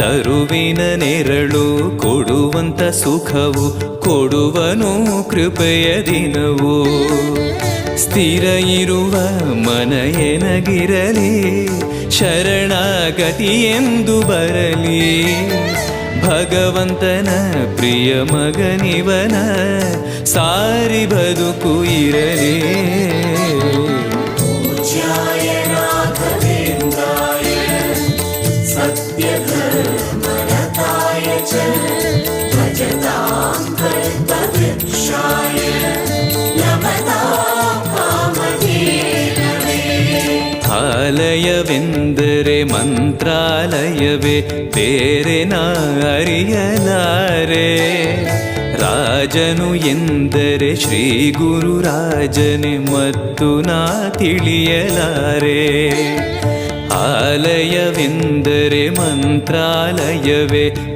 ತರುವಿನ ನೆರಳು ಕೊಡುವಂತ ಸುಖವು ಕೊಡುವನು ಕೃಪೆಯ ದಿನವು. ಸ್ಥಿರ ಇರುವ ಮನ ಎನಗಿರಲಿ ಶರಣಾಗತಿ ಎಂದು ಬರಲಿ. ಭಗವಂತನ ಪ್ರಿಯ ಮಗನಿವನ ಸಾರಿ ಬದುಕು ಇರಲಿ. ಆಲಯವೆಂದರೆ ಮಂತ್ರಾಲಯವೇ ಬೇರೆ ನಾ ಅರಿಯಲಾರೆ. ರಾಜನು ಎಂದರೆ ಶ್ರೀ ಗುರುರಾಜನೇ ಮತ್ತು ನಾ ತಿಳಿಯಲಾರೆ. ಆಲಯವೆಂದರೆ ಮಂತ್ರಾಲಯವೇ